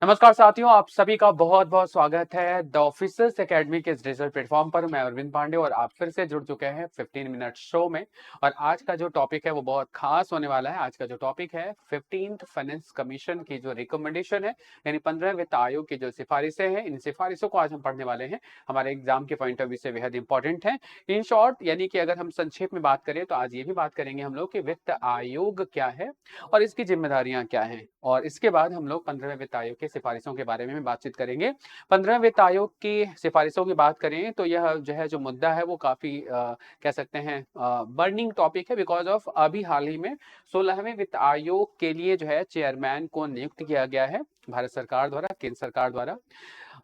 नमस्कार साथियों, आप सभी का बहुत बहुत स्वागत है द ऑफिसर्स एकेडमी के इस डिजिटल प्लेटफॉर्म पर। मैं अरविंद पांडे और आप फिर से जुड़ चुके हैं 15 मिनट शो में। और आज का जो टॉपिक है वो बहुत खास होने वाला है। आज का जो टॉपिक है 15th फाइनेंस कमीशन की जो रिकमेंडेशन है, यानी 15वें वित्त आयोग की जो सिफारिशें हैं, इन सिफारिशों को आज हम पढ़ने वाले हैं। हमारे एग्जाम के पॉइंट ऑफ व्यू से बेहद इंपॉर्टेंट है। इन शॉर्ट, यानी कि अगर हम संक्षेप में बात करें तो आज ये भी बात करेंगे हम लोग कि वित्त आयोग क्या है और इसकी जिम्मेदारियां क्या हैं। और इसके बाद हम लोग 15वें वित्त आयोग के सिफारिशों के बारे में बातचीत करेंगे। 15वें वित्त आयोग की सिफारिशों की बात करें तो यह जो मुद्दा है वो काफी कह सकते हैं बर्निंग टॉपिक है, बिकॉज ऑफ अभी हाल ही में 16वें वित्त आयोग के लिए चेयरमैन को नियुक्त किया गया है भारत सरकार द्वारा, केंद्र सरकार द्वारा।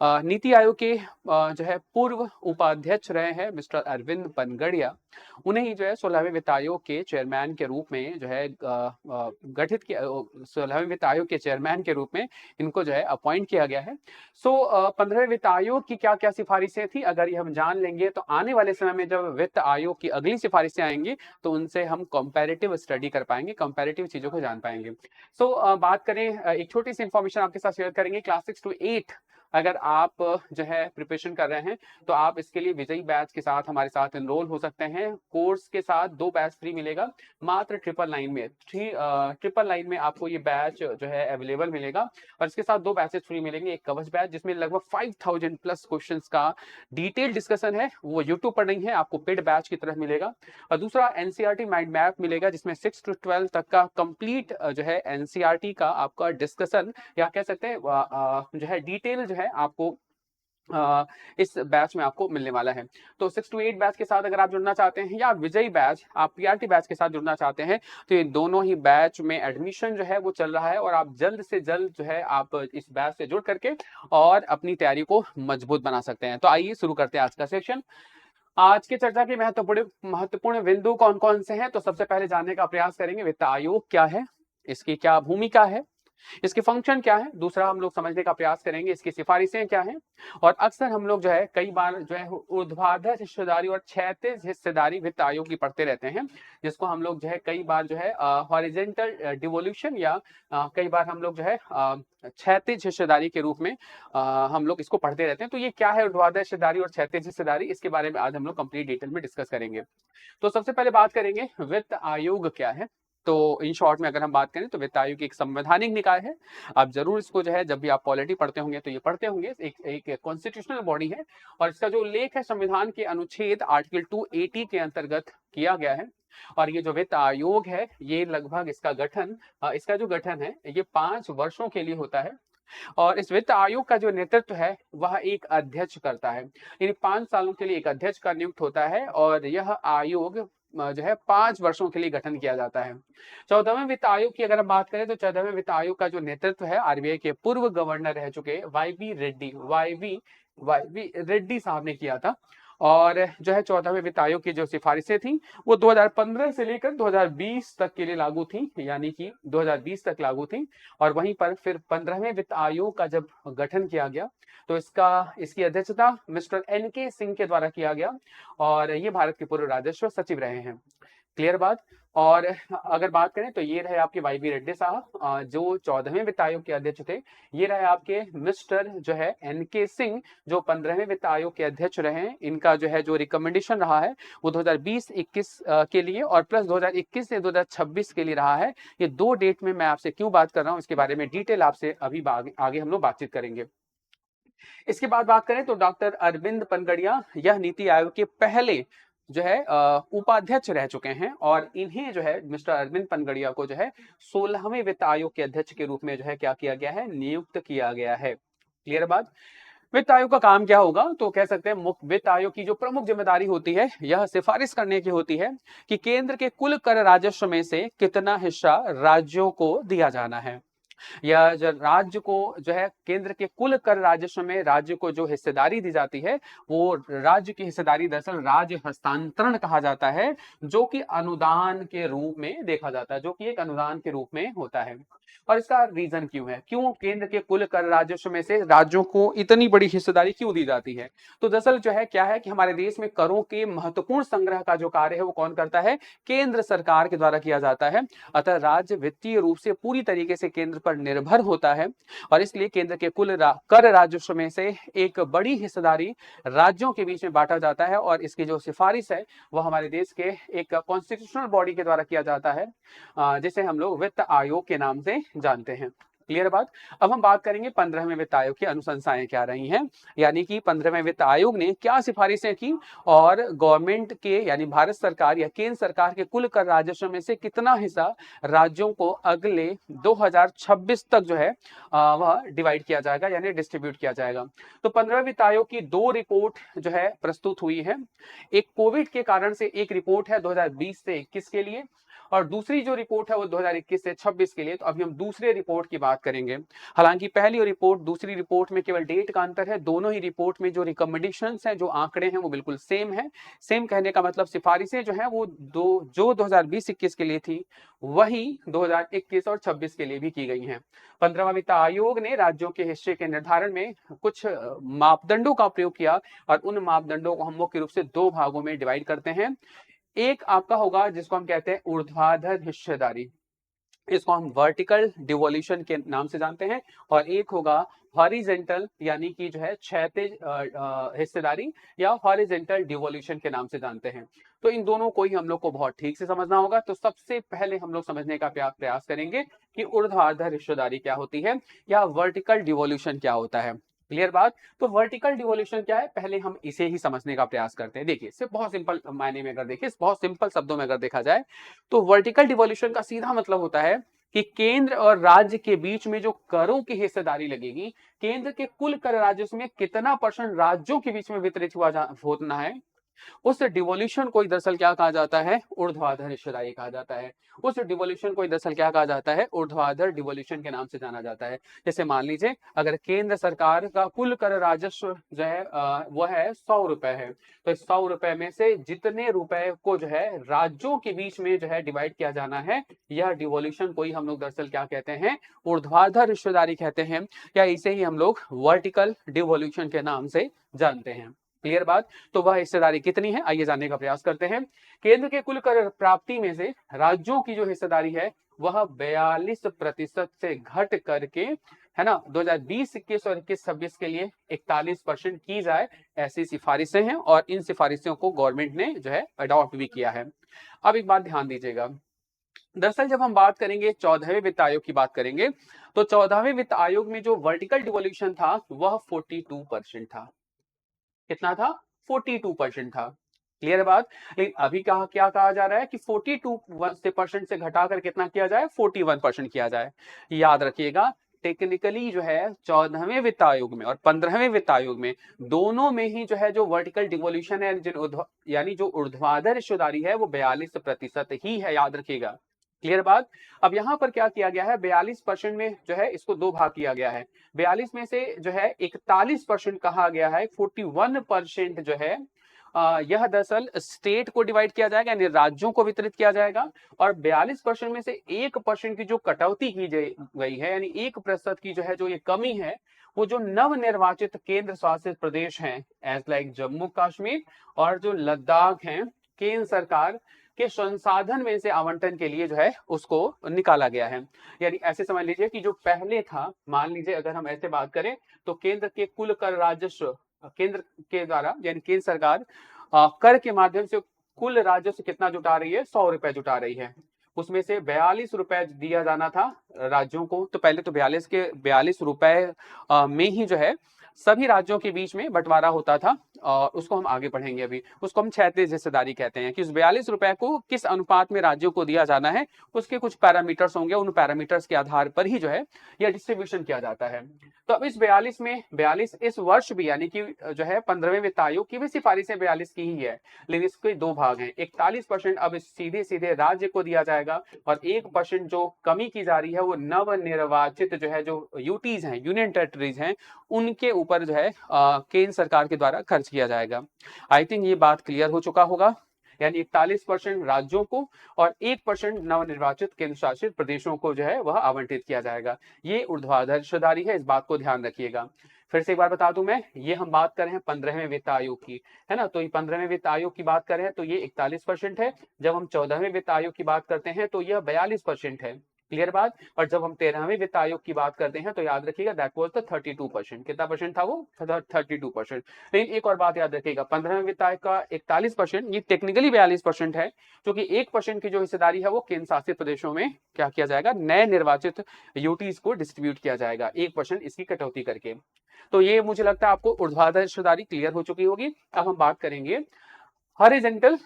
नीति आयोग के पूर्व उपाध्यक्ष रहे हैं मिस्टर अरविंद पनगड़िया। उन्हें ही 16वें वित्त आयोग के चेयरमैन के रूप में गठित किया, 16वें वित्त आयोग के चेयरमैन के रूप में इनको अपॉइंट किया गया है। 15वें वित्त आयोग की क्या क्या सिफारिशें थी, अगर ये हम जान लेंगे तो आने वाले समय में जब वित्त आयोग की अगली सिफारिशें आएंगी तो उनसे हम कंपैरेटिव स्टडी कर पाएंगे, कंपैरेटिव चीजों को जान पाएंगे। बात करें, एक छोटी सी इंफॉर्मेशन आपके साथ शेयर करेंगे। क्लास 6 to 8 अगर आप प्रिपरेशन कर रहे हैं तो आप इसके लिए विजयी बैच के साथ हमारे साथ एनरोल हो सकते हैं। कोर्स के साथ 2 बैच फ्री मिलेगा मात्र 999 में। 999 में आपको ये बैच अवेलेबल मिलेगा और इसके साथ 2 बैचेस फ्री मिलेंगे। एक कवच बैच जिसमें लगभग 5000 प्लस क्वेश्चंस का डिटेल डिस्कशन है, वो यूट्यूब पर नहीं है, आपको पेड बैच की तरह मिलेगा। और दूसरा एनसीईआरटी माइंड मैप मिलेगा जिसमें 6 to 12 तक का कंप्लीट एनसीईआरटी का आपका डिस्कशन या कह सकते हैं डिटेल आपको इस बैच में आपको मिलने वाला है। तो 6 to 8 बैच के साथ अगर आप जुड़ना चाहते हैं या विजयी बैच आप पीआरटी बैच के साथ जुड़ना चाहते हैं तो ये दोनों ही बैच में एडमिशन वो चल रहा है और आप जल्द से जल्द आप इस बैच से जुड़ करके और अपनी तैयारी को मजबूत बना सकते हैं। तो आइए शुरू करते हैं आज का सेक्शन। आज की चर्चा के महत्वपूर्ण महत्वपूर्ण बिंदु कौन कौन से हैं, तो सबसे पहले जानने का प्रयास करेंगे वित्त आयोग क्या है, इसकी क्या भूमिका है, इसके फंक्शन क्या है। दूसरा हम लोग समझने का प्रयास करेंगे इसकी सिफारिशें क्या हैं। और अक्सर हम लोग कई बार ऊर्ध्वाधर हिस्सेदारी और क्षैतिज हिस्सेदारी वित्त आयोग की पढ़ते रहते हैं, जिसको हम लोग कई बार हॉरिजेंटल डिवोल्यूशन या कई बार हम लोग क्षैतिज हिस्सेदारी के रूप में हम लोग इसको पढ़ते रहते हैं। तो ये क्या है ऊर्ध्वाधर हिस्सेदारी और क्षैतिज हिस्सेदारी, इसके बारे में आज हम लोग कंप्लीट डिटेल में डिस्कस करेंगे। तो सबसे पहले बात करेंगे वित्त आयोग क्या है। तो इन शॉर्ट में अगर हम बात करें तो वित्त आयोग एक संवैधानिक निकाय है। आप जरूर इसको जब भी आप पॉलिटी पढ़ते होंगे तो ये पढ़ते होंगे। एक कॉन्स्टिट्यूशनल बॉडी है और इसका जो उल्लेख है संविधान के अनुच्छेद आर्टिकल 280 के अंतर्गत किया गया है। और ये जो वित्त आयोग है ये लगभग इसका जो गठन है ये 5 वर्षों के लिए होता है। और इस वित्त आयोग का जो नेतृत्व है वह एक अध्यक्ष करता है, यानी 5 सालों के लिए एक अध्यक्ष का नियुक्त होता है और यह आयोग 5 वर्षों के लिए गठन किया जाता है। 14वें वित्त आयोग की अगर हम बात करें तो 14वें वित्त आयोग का जो नेतृत्व है आरबीआई के पूर्व गवर्नर रह चुके वाई बी रेड्डी साहब ने किया था। और 14वें वित्त आयोग की जो सिफारिशें थी वो 2015 से लेकर 2020 तक के लिए लागू थी, यानी कि 2020 तक लागू थी। और वहीं पर फिर 15वें वित्त आयोग का जब गठन किया गया तो इसकी अध्यक्षता मिस्टर एनके सिंह के द्वारा किया गया और ये भारत के पूर्व राजस्व सचिव रहे हैं। क्लियर बात। और अगर बात करें तो ये रहे आपके वाई बी रेड्डी साहब जो 14वें वित्त आयोग के अध्यक्ष थे। ये रहे आपके मिस्टर एनके सिंह जो 15वें वित्त आयोग के अध्यक्ष रहे हैं। इनका जो रिकमेंडेशन रहा है वो 2020-21 के लिए और प्लस 2021 से 2026 के लिए रहा है। ये 2 डेट में मैं आपसे क्यों बात कर रहा हूँ इसके बारे में डिटेल आपसे अभी आगे हम लोग बातचीत करेंगे। इसके बाद बात करें तो डॉक्टर अरविंद पनगड़िया यह नीति आयोग के पहले उपाध्यक्ष रह चुके हैं और इन्हें मिस्टर अरविंद पनगड़िया को 16वें वित्त आयोग के अध्यक्ष के रूप में क्या किया गया है, नियुक्त किया गया है। क्लियर बात। वित्त आयोग का काम क्या होगा, तो कह सकते हैं वित्त आयोग की जो प्रमुख जिम्मेदारी होती है यह सिफारिश करने की होती है कि केंद्र के कुल कर राजस्व में से कितना हिस्सा राज्यों को दिया जाना है। या जो राज्य को केंद्र के कुल कर राजस्व में राज्य को जो हिस्सेदारी दी जाती है वो राज्य की हिस्सेदारी दरअसल राज्य हस्तांतरण कहा जाता है, जो कि अनुदान के रूप में देखा जाता है, जो कि एक अनुदान के रूप में होता है। और इसका रीजन क्यों है, क्यों केंद्र के कुल कर राजस्व में से राज्यों को इतनी बड़ी हिस्सेदारी क्यों दी जाती है। तो दरअसल क्या है कि हमारे देश में करों के महत्वपूर्ण संग्रह का जो कार्य है वो कौन करता है, केंद्र सरकार के द्वारा किया जाता है। अतः राज्य वित्तीय रूप से पूरी तरीके से केंद्र पर निर्भर होता है और इसलिए केंद्र के कुल कर राजस्व में से एक बड़ी हिस्सेदारी राज्यों के बीच में बांटा जाता है और इसकी जो सिफारिश है वो हमारे देश के एक कॉन्स्टिट्यूशनल बॉडी के द्वारा किया जाता है, जिसे हम लोग वित्त आयोग के नाम से जानते हैं। क्लियर बात। अब हम बात करेंगे 15वें वित्त आयोग की अनुशंसाएं क्या रही हैं, यानी कि 15वें वित्त आयोग ने क्या सिफारिशें की और गवर्नमेंट के यानी भारत सरकार या केंद्र सरकार के कुल कर राजस्व में से कितना हिस्सा राज्यों को अगले 2026 तक जो है वह डिवाइड किया जाएगा यानी डिस्ट्रीब्यूट किया जाएगा। तो 15वें वित्त आयोग की 2 रिपोर्ट जो है प्रस्तुत हुई है। एक कोविड के कारण से एक रिपोर्ट है 2020 से 21 के लिए और दूसरी जो रिपोर्ट है वो 2021 से 26 के लिए। तो अभी हम दूसरे रिपोर्ट की बात करेंगे। हालांकि पहली रिपोर्ट दूसरी रिपोर्ट में केवल डेट का अंतर है, दोनों ही रिपोर्ट में जो रिकमेंडेशंस हैं, जो आंकड़े हैं वो बिल्कुल सेम है। सेम कहने का मतलब सिफारिशें जो है वो जो 2020-21 के लिए थी वही 2021 और 26 के लिए भी की गई हैं। 15वां वित्त आयोग ने राज्यों के हिस्से के निर्धारण में कुछ मापदंडों का प्रयोग किया और उन मापदंडों को हम मुख्य रूप से 2 भागों में डिवाइड करते हैं। एक आपका होगा जिसको हम कहते हैं ऊर्ध्वाधर हिस्सेदारी, इसको हम वर्टिकल डिवोल्यूशन के नाम से जानते हैं, और एक होगा हॉरिजेंटल यानी कि जो है क्षैतिज हिस्सेदारी या हॉरिजेंटल डिवोल्यूशन के नाम से जानते हैं। तो इन दोनों को ही हम लोग को बहुत ठीक से समझना होगा। तो सबसे पहले हम लोग समझने का प्रयास करेंगे कि ऊर्ध्वाधर हिस्सेदारी क्या होती है या वर्टिकल डिवोल्यूशन क्या होता है। क्लियर बात। तो वर्टिकल डिवोल्यूशन क्या है, पहले हम इसे ही समझने का प्रयास करते हैं। देखिए सिर्फ बहुत सिंपल मायने में अगर देखिए, बहुत सिंपल शब्दों में अगर देखा जाए तो वर्टिकल डिवोल्यूशन का सीधा मतलब होता है कि केंद्र और राज्य के बीच में जो करों की हिस्सेदारी लगेगी, केंद्र के कुल कर राजस्व में कितना % राज्यों के बीच में वितरित होना है, उस डिवोल्यूशन को दरअसल क्या कहा जाता है, ऊर्ध्वाधर हिस्सेदारी कहा जाता है। उस डिवोल्यूशन को दरअसल क्या कहा जाता है, ऊर्ध्वाधर डिवोल्यूशन के नाम से जाना जाता है। जैसे मान लीजिए अगर केंद्र सरकार का कुल कर राजस्व जो है वो है 100 रुपए है, तो 100 रुपए में से जितने रुपए को जो है राज्यों के बीच में जो है डिवाइड किया जाना है, यह डिवोल्यूशन को ही हम लोग दरअसल क्या कहते हैं, ऊर्ध्वाधर हिस्सेदारी कहते हैं, या इसे ही हम लोग वर्टिकल डिवोल्यूशन के नाम से जानते हैं। क्लियर बात। तो वह हिस्सेदारी कितनी है, आइए जानने का प्रयास करते हैं। केंद्र के कुल कर प्राप्ति में से राज्यों की जो हिस्सेदारी है वह 42% से घट करके, है ना, 2020-21 और 21-26 के लिए 41% की जाए, ऐसी सिफारिशें हैं और इन सिफारिशों को गवर्नमेंट ने जो है अडॉप्ट भी किया है। अब एक बात ध्यान दीजिएगा, दरअसल जब हम बात करेंगे 14वें वित्त आयोग की बात करेंगे, तो 14वें वित्त आयोग में जो वर्टिकल डिवोल्यूशन था वह 42% था। कितना था, 42% था। क्लियर बात। लेकिन अभी क्या कहा जा रहा है कि 42% से घटाकर कितना किया जाए, 41% किया जाए। याद रखिएगा टेक्निकली जो है 14वें वित्त आयोग में और 15वें वित्त आयोग में दोनों में ही जो है जो वर्टिकल डिवोल्यूशन है यानी जो ऊर्ध्वाधर हिस्सेदारी है वो 42% ही है, याद रखिएगा। क्लियर बात। अब यहां पर क्या किया गया है, 42% में जो है इसको 2 भाग किया गया है। 42 में से जो है 41% कहा गया है, 41% जो है यह दरअसल स्टेट को डिवाइड किया जाएगा यानी राज्यों को वितरित किया जाएगा, और 42% में से 1% की जो कटौती की गई है यानी 1% की जो है जो ये कमी है, वो जो नव निर्वाचित केंद्र शासित प्रदेश हैं एज लाइक जम्मू कश्मीर और जो लद्दाख हैं, केंद्र सरकार के संसाधन में से आवंटन के लिए जो है उसको निकाला गया है। यानी ऐसे समझ लीजिए कि जो पहले था, मान लीजिए अगर हम ऐसे बात करें तो केंद्र के कुल कर राजस्व केंद्र के द्वारा यानी केंद्र सरकार कर के माध्यम से कुल राजस्व कितना जुटा रही है, 100 रुपए जुटा रही है। उसमें से 42 रुपए दिया जाना था राज्यों को, तो पहले तो 42 रुपए में ही जो है सभी राज्यों के बीच में बंटवारा होता था, और उसको हम आगे पढ़ेंगे। अभी उसको हम क्षैतिज हिस्सेदारी कहते हैं कि उस 42 रुपए को किस अनुपात में राज्यों को दिया जाना है, उसके कुछ पैरामीटर्स होंगे, उन पैरामीटर्स के आधार पर ही जो है यह डिस्ट्रीब्यूशन किया जाता है। तो अब इस 42 में 42 इस वर्ष भी यानी कि जो है 15वें वित्त आयोग की भी सिफारिशें 42 की ही है, लेकिन इसके 2 भाग हैं। 41% अब सीधे राज्य को दिया जाएगा और 1% जो कमी की जा रही है वो नव निर्वाचित जो है जो यूटीज हैं, यूनियन टेरिटरीज हैं, उनके ऊपर जो है केंद्र सरकार के द्वारा खर्च किया जाएगा। आई थिंक ये बात क्लियर हो चुका होगा। यानी 41% राज्यों को और 1% नवनिर्वाचित केंद्र शासित प्रदेशों को जो है वह आवंटित किया जाएगा। ये ऊर्ध्वाधर हिस्सेदारी है, इस बात को ध्यान रखिएगा। फिर से एक बार बता दूं मैं, ये हम बात कर रहे हैं 15वें वित्त आयोग की, है ना। तो ये 15वें वित्त आयोग की बात कर रहे हैं तो ये 41% है। जब हम 14वें वित्त आयोग की बात करते हैं तो यह 42% है। क्लियर बात। और जब हम 13वें वित्त आयोग की बात करते हैं तो याद रखिएगा दैट वाज द 32%। कितना परसेंट था वो? 32%। लेकिन एक और बात याद रखिएगा, 15वें वित्त आयोग का 41%, ये टेक्निकली 42% है, क्योंकि 1% की जो हिस्सेदारी है वो केंद्र शासित प्रदेशों में क्या किया जाएगा, नए निर्वाचित यूटीज को डिस्ट्रीब्यूट किया जाएगा 1% इसकी कटौती करके। तो ये मुझे लगता है आपको ऊर्ध्वाधर हिस्सेदारी क्लियर हो चुकी होगी। अब हम बात करेंगे हॉरिजॉन्टल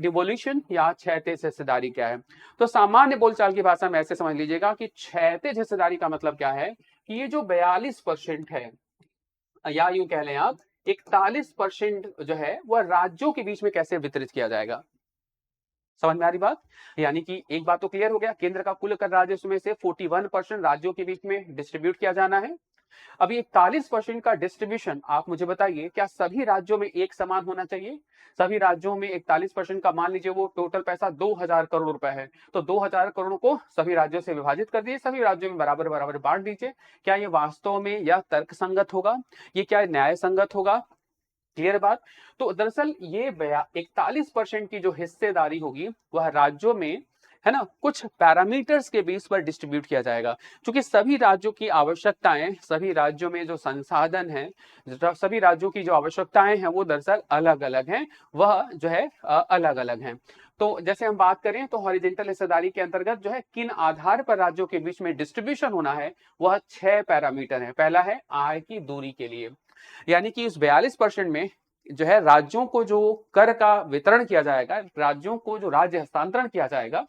डिवोल्यूशन या क्षैतिज हिस्सेदारी क्या है। तो सामान्य बोलचाल की भाषा में ऐसे समझ लीजिएगा कि क्षैतिज हिस्सेदारी का मतलब क्या है कि ये जो 42% है, या यूं कह लें आप 41% जो है वह राज्यों के बीच में कैसे वितरित किया जाएगा। समझ में आ रही बात? यानी कि एक बात तो क्लियर हो गया, केंद्र का कुल कर राजस्व में से 41% राज्यों के बीच में डिस्ट्रीब्यूट किया जाना है। अभी 41% का डिस्ट्रीब्यूशन आप मुझे बताइए, क्या सभी राज्यों में एक समान होना चाहिए? सभी राज्यों में 41% का, मान लीजिए वो टोटल पैसा 2000 करोड़ रुपए है, तो 2000 करोड़ को सभी राज्यों से विभाजित कर दिए, सभी राज्यों में बराबर बराबर बांट दीजिए। क्या ये वास्तव में यह तर्क संगत होगा? ये क्या न्याय संगत होगा? क्लियर बात। तो दरअसल ये 41% की जो हिस्सेदारी होगी वह राज्यों में, है ना, कुछ पैरामीटर्स के बेस पर डिस्ट्रीब्यूट किया जाएगा, क्योंकि सभी राज्यों की आवश्यकताएं, सभी राज्यों में जो संसाधन है, सभी राज्यों की जो आवश्यकताएं हैं वो दरअसल अलग अलग हैं, वह जो है अलग अलग हैं। तो जैसे हम बात करें तो हॉरिजॉन्टल हिस्सेदारी के अंतर्गत जो है किन आधार पर राज्यों के बीच में डिस्ट्रीब्यूशन होना है, वह 6 पैरामीटर है। पहला है आय की दूरी के लिए, यानी कि इस 42% में जो है राज्यों को जो कर का वितरण किया जाएगा, राज्यों को जो राज्य हस्तांतरण किया जाएगा,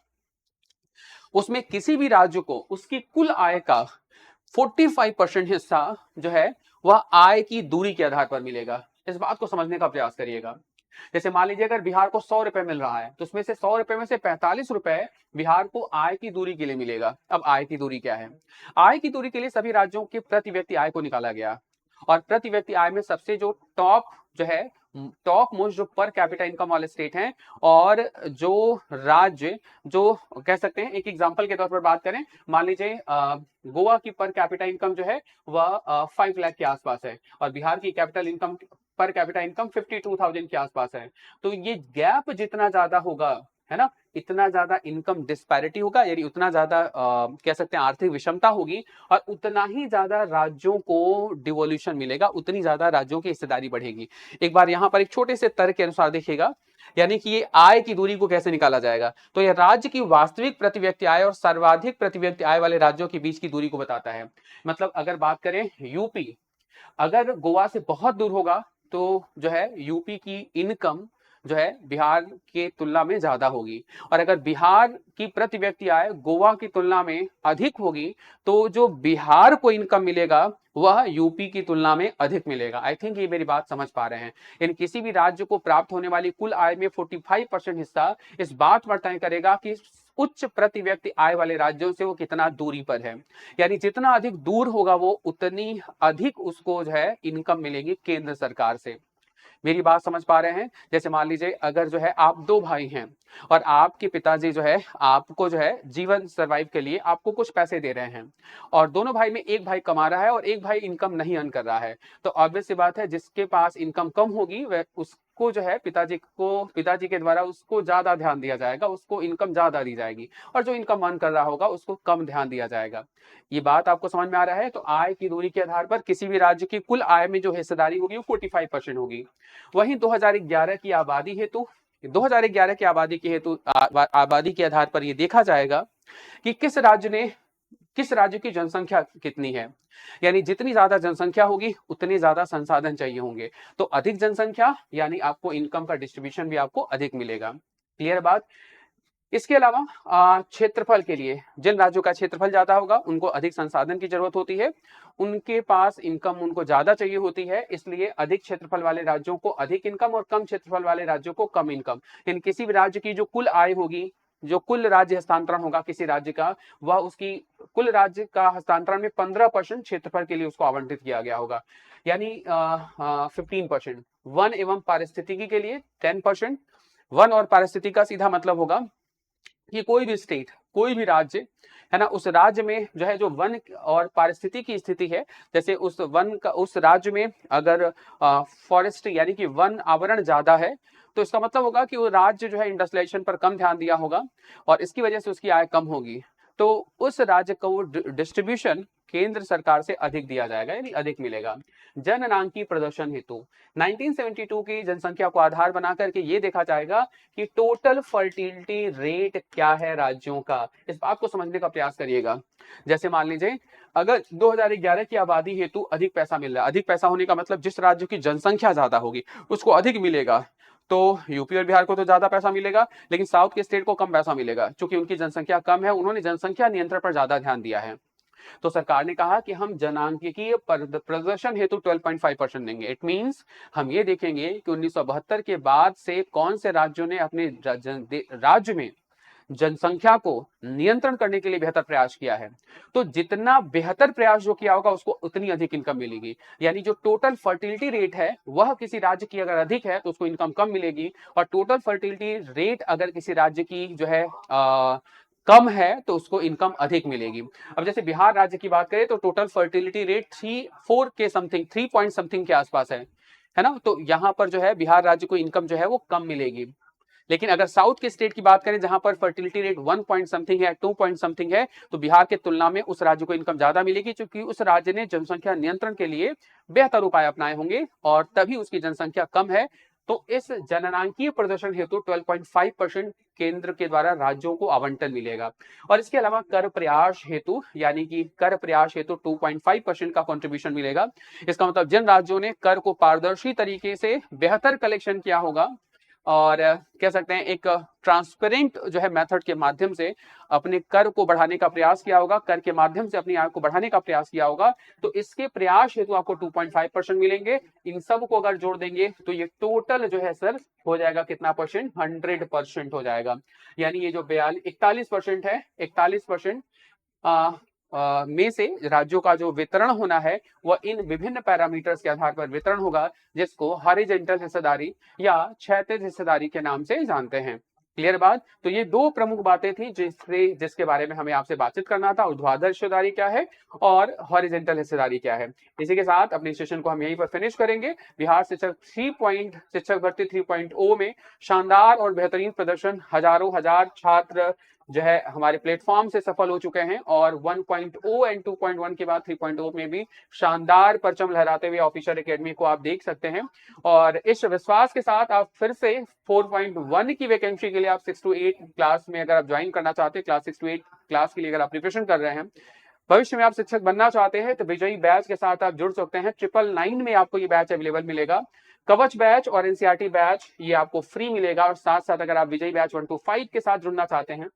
उसमें किसी भी राज्य को उसकी कुल आय का 45% हिस्सा जो है वह आय की दूरी के आधार पर मिलेगा। इस बात को समझने का प्रयास करिएगा। जैसे मान लीजिए अगर बिहार को 100 रुपए मिल रहा है तो उसमें से 100 रुपए में से 45 रुपए बिहार को आय की दूरी के लिए मिलेगा। अब आय की दूरी क्या है? आय की दूरी के लिए सभी राज्यों के प्रति व्यक्ति आय को निकाला गया, और प्रति व्यक्ति आय में सबसे जो टॉप जो है, टॉप मोस्ट जो पर कैपिटा इनकम वाले स्टेट हैं, और जो राज्य जो कह सकते हैं, एक एग्जांपल के तौर पर बात करें, मान लीजिए गोवा की पर कैपिटा इनकम जो है वह 5 लाख के आसपास है, और बिहार की capital income per capita income 52,000 के आसपास है। तो ये गैप जितना ज्यादा होगा, है ना, इतना ज्यादा इनकम डिस्पैरिटी होगा, यानी उतना ज्यादा कह सकते हैं आर्थिक विषमता होगी, और उतना ही ज्यादा राज्यों को डिवोल्यूशन मिलेगा, उतनी ज्यादा राज्यों की हिस्सेदारी बढ़ेगी। एक बार यहां पर एक छोटे से तर्क के अनुसार देखिएगा, यानी कि ये आय की दूरी को कैसे निकाला जाएगा, तो यह राज्य की वास्तविक प्रति व्यक्ति आय और सर्वाधिक प्रति व्यक्ति आय वाले राज्यों के बीच की दूरी को बताता है। मतलब अगर बात करें यूपी, अगर गोवा से बहुत दूर होगा तो जो है यूपी की इनकम जो है बिहार के तुलना में ज्यादा होगी, और अगर बिहार की प्रति व्यक्ति आय गोवा की तुलना में अधिक होगी तो जो बिहार को इनकम मिलेगा वह यूपी की तुलना में अधिक मिलेगा। आई थिंक ये मेरी बात समझ पा रहे हैं। यानी किसी भी राज्य को प्राप्त होने वाली कुल आय में 45% हिस्सा इस बात पर तय करेगा कि उच्च प्रति व्यक्ति आय वाले राज्यों से वो कितना दूरी पर है। यानी जितना अधिक दूर होगा वो उतनी अधिक उसको जो है इनकम मिलेगी केंद्र सरकार से। मेरी बात समझ पा रहे हैं? जैसे मान लीजिए अगर जो है आप 2 भाई हैं और आपके पिताजी जो है आपको जो है जीवन सर्वाइव के लिए आपको कुछ पैसे दे रहे हैं, और दोनों भाई में एक भाई कमा रहा है और एक भाई इनकम नहीं अर्न कर रहा है, तो ऑब्वियस सी बात है जिसके पास इनकम कम होगी वह उसको जो है पिताजी के द्वारा उसको ज्यादा ध्यान दिया जाएगा, उसको इनकम ज्यादा दी जाएगी, और जो इनकम अर्न कर रहा होगा उसको कम ध्यान दिया जाएगा। ये बात आपको समझ में आ रहा है? तो आय की दूरी के आधार पर किसी भी राज्य की कुल आय में जो हिस्सेदारी होगी वो 45% होगी। वहीं 2011 की आबादी हेतु 2011 की आबादी के आधार पर यह देखा जाएगा कि किस राज्य की जनसंख्या कितनी है। यानी जितनी ज्यादा जनसंख्या होगी उतने ज्यादा संसाधन चाहिए होंगे, तो अधिक जनसंख्या यानी आपको इनकम का डिस्ट्रीब्यूशन भी आपको अधिक मिलेगा। क्लियर बात? इसके अलावा क्षेत्रफल के लिए जिन राज्यों का क्षेत्रफल ज्यादा होगा उनको अधिक संसाधन की जरूरत होती है, उनके पास इनकम उनको ज्यादा चाहिए होती है, इसलिए अधिक क्षेत्रफल वाले राज्यों को अधिक इनकम और कम क्षेत्रफल वाले राज्यों को कम इनकम। इन किसी भी राज्य की जो कुल आय होगी, जो कुल राज्य हस्तांतरण होगा किसी राज्य का, वह उसकी कुल राज्य का हस्तांतरण में 15% क्षेत्रफल के लिए उसको आवंटित किया गया होगा, यानी 15%। वन एवं पारिस्थितिकी के लिए 10%। वन और पारिस्थितिकी का सीधा मतलब होगा कि कोई भी स्टेट, कोई भी राज्य, है ना, उस राज्य में जो है जो वन और पारिस्थितिकी की स्थिति है, जैसे उस वन का उस राज्य में अगर फॉरेस्ट यानी कि वन आवरण ज्यादा है तो इसका मतलब होगा कि वो राज्य जो है इंडस्ट्रियलाइजेशन पर कम ध्यान दिया होगा और इसकी वजह से उसकी आय कम होगी। तो उस राज्य को डिस्ट्रीब्यूशन केंद्र सरकार से अधिक दिया जाएगा, यानी अधिक मिलेगा। जननांकी प्रदर्शन हेतु 1972 की जनसंख्या को आधार बना करके ये देखा जाएगा कि टोटल फर्टिलिटी रेट क्या है राज्यों का। इस बात को समझने का प्रयास करिएगा। जैसे मान लीजिए अगर 2011 की आबादी हेतु अधिक पैसा मिल रहा है, अधिक पैसा होने का मतलब जिस राज्य की जनसंख्या ज्यादा होगी उसको अधिक मिलेगा, तो यूपी और बिहार को तो ज्यादा पैसा मिलेगा, लेकिन साउथ के स्टेट को कम पैसा मिलेगा। क्योंकि उनकी जनसंख्या कम है, उन्होंने जनसंख्या नियंत्रण पर ज्यादा ध्यान दिया है। तो सरकार ने कहा कि हम जनांकीय प्रदर्शन हेतु 12.5% देंगे। इट मींस हम ये देखेंगे कि 1972 के बाद से कौन से राज्यों ने अपने राज्य में जनसंख्या को नियंत्रण करने के लिए बेहतर प्रयास किया है। तो जितना बेहतर प्रयास जो किया होगा उसको उतनी अधिक इनकम मिलेगी। यानी जो टोटल फर्टिलिटी रेट है वह किसी राज्य की अगर अधिक है तो उसको इनकम कम मिलेगी, और टोटल फर्टिलिटी रेट अगर किसी राज्य की जो है कम है तो उसको इनकम अधिक मिलेगी। अब जैसे बिहार राज्य की बात करें तो टोटल फर्टिलिटी रेट 3.4 के समथिंग, 3 पॉइंट समथिंग के आसपास है ना। तो यहां पर जो है बिहार राज्य को इनकम जो है वो कम मिलेगी। लेकिन अगर साउथ के स्टेट की बात करें जहां पर फर्टिलिटी रेट 1 पॉइंट समथिंग है, 2 पॉइंट समथिंग है, तो बिहार के तुलना में उस राज्य को इनकम ज्यादा मिलेगी, क्योंकि उस राज्य ने जनसंख्या नियंत्रण के लिए बेहतर उपाय अपनाए होंगे और तभी उसकी जनसंख्या कम है। तो इस जननांकीय प्रदर्शन हेतु 12.5% केंद्र के द्वारा राज्यों को आवंटन मिलेगा। और इसके अलावा कर प्रयास हेतु, यानी कि कर प्रयास हेतु 2.5% का कंट्रीब्यूशन मिलेगा। इसका मतलब जिन राज्यों ने कर को पारदर्शी तरीके से बेहतर कलेक्शन किया होगा और कह सकते हैं एक ट्रांसपेरेंट जो है मेथड के माध्यम से अपने कर को बढ़ाने का प्रयास किया होगा, कर के माध्यम से अपनी आय को बढ़ाने का प्रयास किया होगा, तो इसके प्रयास हेतु आपको 2.5% मिलेंगे। इन सब को अगर जोड़ देंगे तो ये टोटल जो है सर हो जाएगा कितना परसेंट, 100% हो जाएगा। यानी ये जो 41% है, 41% में से राज्यों का जो वितरण होना है वह इन विभिन्न पैरामीटर्स के आधार पर वितरण होगा, जिसको हॉरिजॉन्टल हिस्सेदारी या क्षैतिज हिस्सेदारी के नाम से जानते हैं। क्लियर बात। तो ये दो प्रमुख बातें थी जिसके बारे में हमें आपसे बातचीत करना था। ऊर्ध्वाधर हिस्सेदारी क्या है और हॉरिजॉन्टल हिस्सेदारी क्या है। इसी के साथ अपने सेशन को हम यहीं पर फिनिश करेंगे। बिहार शिक्षक भर्ती 3.0 में शानदार और बेहतरीन प्रदर्शन, हजारों हजार छात्र जो है हमारे प्लेटफॉर्म से सफल हो चुके हैं, और 1.0 एंड 2.1 के बाद 3.0 में भी शानदार परचम लहराते हुए ऑफिसर एकेडमी को आप देख सकते हैं। और इस विश्वास के साथ आप फिर से 4.1 की वैकेंसी के लिए आप 6 to 8 क्लास में अगर आप ज्वाइन करना चाहते हैं, क्लास 6 to 8 क्लास के लिए अगर आप प्रिपरेशन कर रहे हैं, भविष्य में आप शिक्षक बनना चाहते हैं, तो विजयी बैच के साथ आप जुड़ सकते हैं। 999 में आपको ये बैच अवेलेबल मिलेगा। कवच बैच और एनसीईआरटी बैच ये आपको फ्री मिलेगा, और साथ साथ अगर आप विजयी बैच 1 to 5 के साथ जुड़ना चाहते हैं,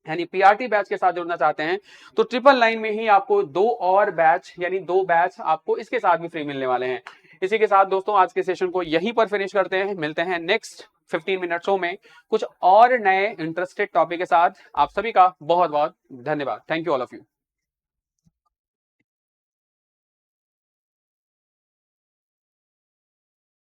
यानी पीआरटी बैच के साथ जुड़ना चाहते हैं, तो 999 में ही आपको 2 और बैच, यानी 2 बैच आपको इसके साथ भी फ्री मिलने वाले हैं। इसी के साथ दोस्तों आज के सेशन को यहीं पर फिनिश करते हैं। मिलते हैं नेक्स्ट 15 मिनट शो में कुछ और नए इंटरेस्टेड टॉपिक के साथ। आप सभी का बहुत बहुत धन्यवाद। Thank you all of you.